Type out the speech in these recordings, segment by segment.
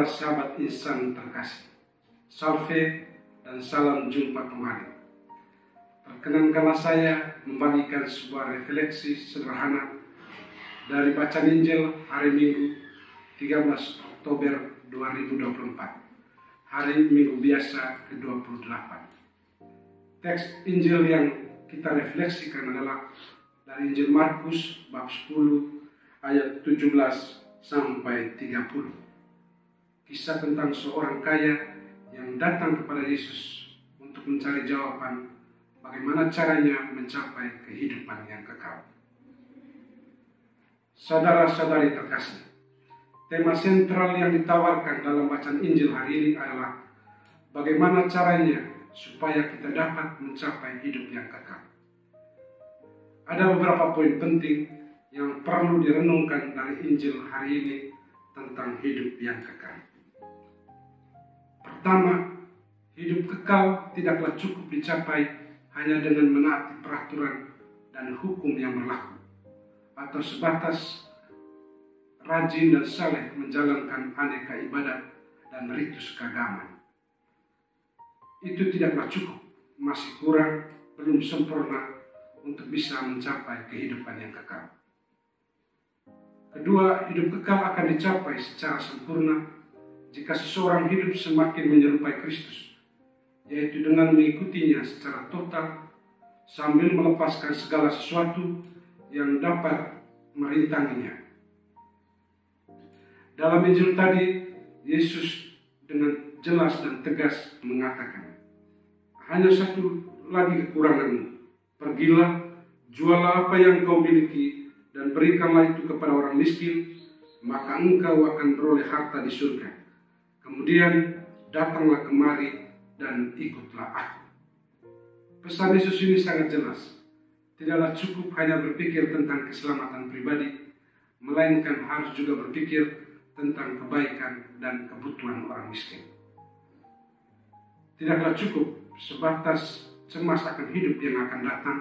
para sahabat insan terkasih, salve dan salam jumpa kembali. Perkenankanlah saya membagikan sebuah refleksi sederhana dari bacaan Injil hari Minggu 13 Oktober 2024, hari Minggu biasa ke-28. Teks Injil yang kita refleksikan adalah dari Injil Markus bab 10 ayat 17 sampai 30. Kisah tentang seorang kaya yang datang kepada Yesus untuk mencari jawaban bagaimana caranya mencapai kehidupan yang kekal. Saudara-saudari terkasih, tema sentral yang ditawarkan dalam bacaan Injil hari ini adalah bagaimana caranya supaya kita dapat mencapai hidup yang kekal. Ada beberapa poin penting yang perlu direnungkan dari Injil hari ini tentang hidup yang kekal. Pertama, hidup kekal tidaklah cukup dicapai hanya dengan menaati peraturan dan hukum yang berlaku, atau sebatas rajin dan saleh menjalankan aneka ibadat dan ritus keagamaan. Itu tidaklah cukup, masih kurang, belum sempurna untuk bisa mencapai kehidupan yang kekal. Kedua, hidup kekal akan dicapai secara sempurna jika seseorang hidup semakin menyerupai Kristus, yaitu dengan mengikutinya secara total sambil melepaskan segala sesuatu yang dapat merintanginya. Dalam Injil tadi, Yesus dengan jelas dan tegas mengatakan, hanya satu lagi kekuranganmu. Pergilah, jualah apa yang kau miliki, dan berikanlah itu kepada orang miskin, maka engkau akan beroleh harta di surga. Kemudian datanglah kemari dan ikutlah aku. Pesan Yesus ini sangat jelas. Tidaklah cukup hanya berpikir tentang keselamatan pribadi, melainkan harus juga berpikir tentang kebaikan dan kebutuhan orang miskin. Tidaklah cukup sebatas cemas akan hidup yang akan datang,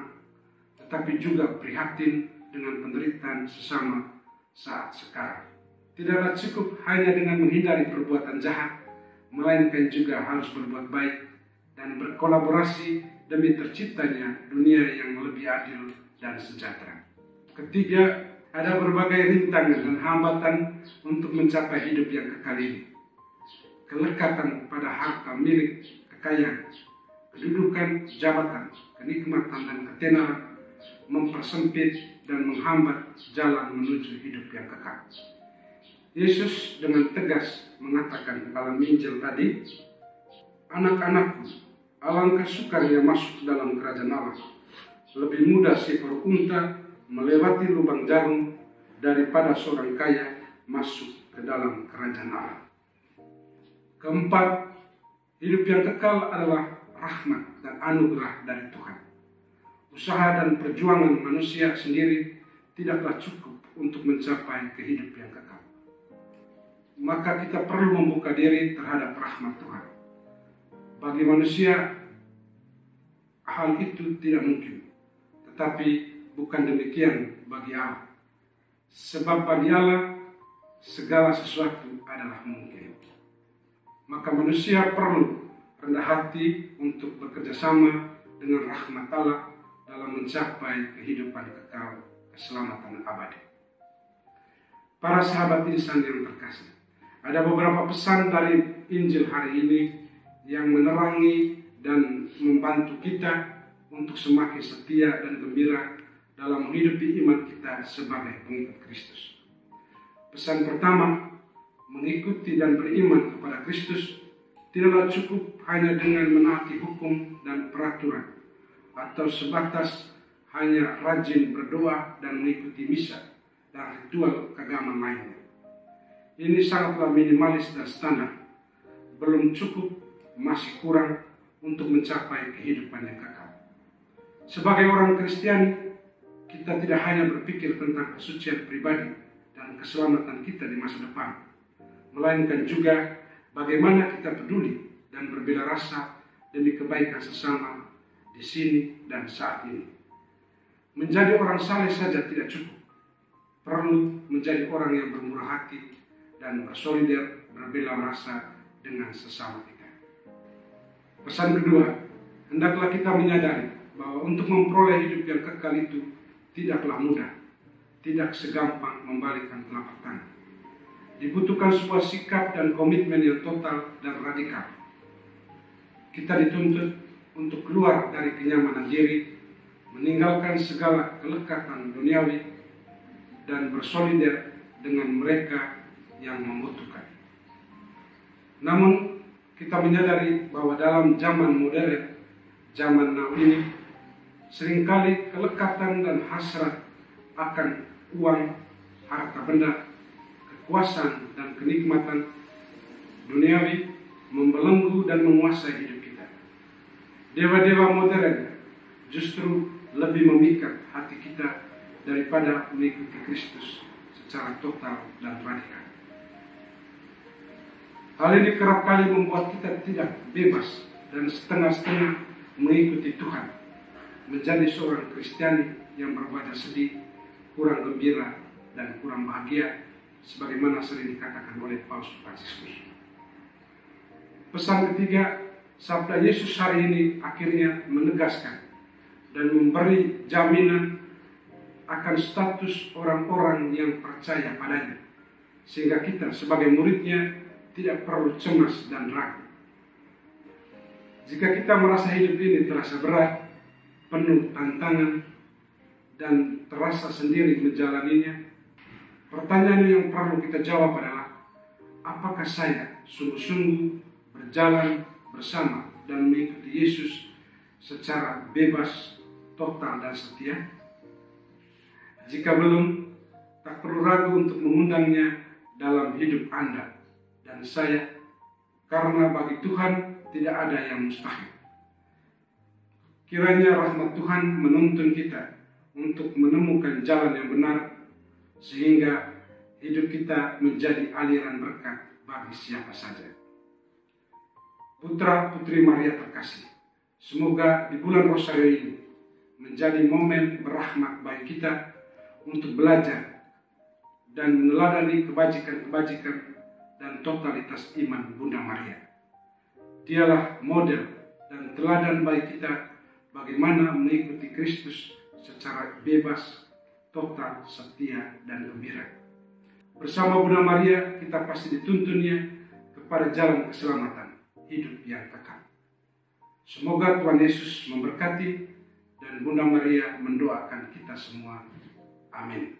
tetapi juga prihatin dengan penderitaan sesama saat sekarang. Tidaklah cukup hanya dengan menghindari perbuatan jahat, melainkan juga harus berbuat baik dan berkolaborasi demi terciptanya dunia yang lebih adil dan sejahtera. Ketiga, ada berbagai rintangan dan hambatan untuk mencapai hidup yang kekal ini. Kelekatan pada harta milik, kekayaan, kedudukan, jabatan, kenikmatan, dan ketenaran mempersempit dan menghambat jalan menuju hidup yang kekal. Yesus dengan tegas mengatakan dalam Injil tadi, anak-anakku, alangkah sukarnya masuk dalam kerajaan Allah. Lebih mudah seekor unta melewati lubang jarum daripada seorang kaya masuk ke dalam kerajaan Allah. Keempat, hidup yang kekal adalah rahmat dan anugerah dari Tuhan. Usaha dan perjuangan manusia sendiri tidaklah cukup untuk mencapai kehidupan yang kekal. Maka kita perlu membuka diri terhadap rahmat Tuhan. Bagi manusia, hal itu tidak mungkin. Tetapi bukan demikian bagi Allah. Sebab bagi Allah, segala sesuatu adalah mungkin. Maka manusia perlu rendah hati untuk bekerja sama dengan rahmat Allah dalam mencapai kehidupan kekal, keselamatan abadi. Para sahabat insan yang terkasih, ada beberapa pesan dari Injil hari ini yang menerangi dan membantu kita untuk semakin setia dan gembira dalam menghidupi iman kita sebagai pengikut Kristus. Pesan pertama, mengikuti dan beriman kepada Kristus tidaklah cukup hanya dengan menaati hukum dan peraturan, atau sebatas hanya rajin berdoa dan mengikuti misa dan ritual keagamaan lainnya. Ini sangatlah minimalis dan standar, belum cukup, masih kurang untuk mencapai kehidupan yang kekal. Sebagai orang Kristiani, kita tidak hanya berpikir tentang kesucian pribadi dan keselamatan kita di masa depan, melainkan juga bagaimana kita peduli dan berbela rasa demi kebaikan sesama di sini dan saat ini. Menjadi orang saleh saja tidak cukup, perlu menjadi orang yang bermurah hati dan bersolider berbela rasa dengan sesama kita. Pesan kedua, hendaklah kita menyadari bahwa untuk memperoleh hidup yang kekal itu tidaklah mudah, tidak segampang membalikkan telapak tangan. Dibutuhkan sebuah sikap dan komitmen yang total dan radikal. Kita dituntut untuk keluar dari kenyamanan diri, meninggalkan segala kelekatan duniawi, dan bersolider dengan mereka yang membutuhkan. Namun, kita menyadari bahwa dalam zaman modern, zaman now ini, seringkali kelekatan dan hasrat akan uang, harta benda, kekuasaan, dan kenikmatan duniawi membelenggu dan menguasai hidup kita. Dewa-dewa modern justru lebih memikat hati kita daripada mengikuti Kristus secara total dan radikal. Hal ini kerap kali membuat kita tidak bebas dan setengah-setengah mengikuti Tuhan, menjadi seorang Kristiani yang berwajah sedih, kurang gembira, dan kurang bahagia, sebagaimana sering dikatakan oleh Paus Fransiskus. Pesan ketiga, sabda Yesus hari ini akhirnya menegaskan dan memberi jaminan akan status orang-orang yang percaya padanya, sehingga kita sebagai muridnya tidak perlu cemas dan ragu. Jika kita merasa hidup ini terasa berat, penuh tantangan, dan terasa sendiri menjalaninya, pertanyaan yang perlu kita jawab adalah, apakah saya sungguh-sungguh berjalan bersama dan mengikuti Yesus secara bebas, total, dan setia? Jika belum, tak perlu ragu untuk mengundangnya dalam hidup Anda dan saya, karena bagi Tuhan tidak ada yang mustahil. Kiranya rahmat Tuhan menuntun kita untuk menemukan jalan yang benar, sehingga hidup kita menjadi aliran berkat bagi siapa saja. Putra-putri Maria terkasih, semoga di bulan Rosario ini menjadi momen berahmat bagi kita untuk belajar dan meneladani kebajikan-kebajikan dan totalitas iman Bunda Maria. Dialah model dan teladan bagi kita bagaimana mengikuti Kristus secara bebas, total, setia, dan gembira. Bersama Bunda Maria, kita pasti dituntunnya kepada jalan keselamatan, hidup yang kekal. Semoga Tuhan Yesus memberkati dan Bunda Maria mendoakan kita semua. Amin.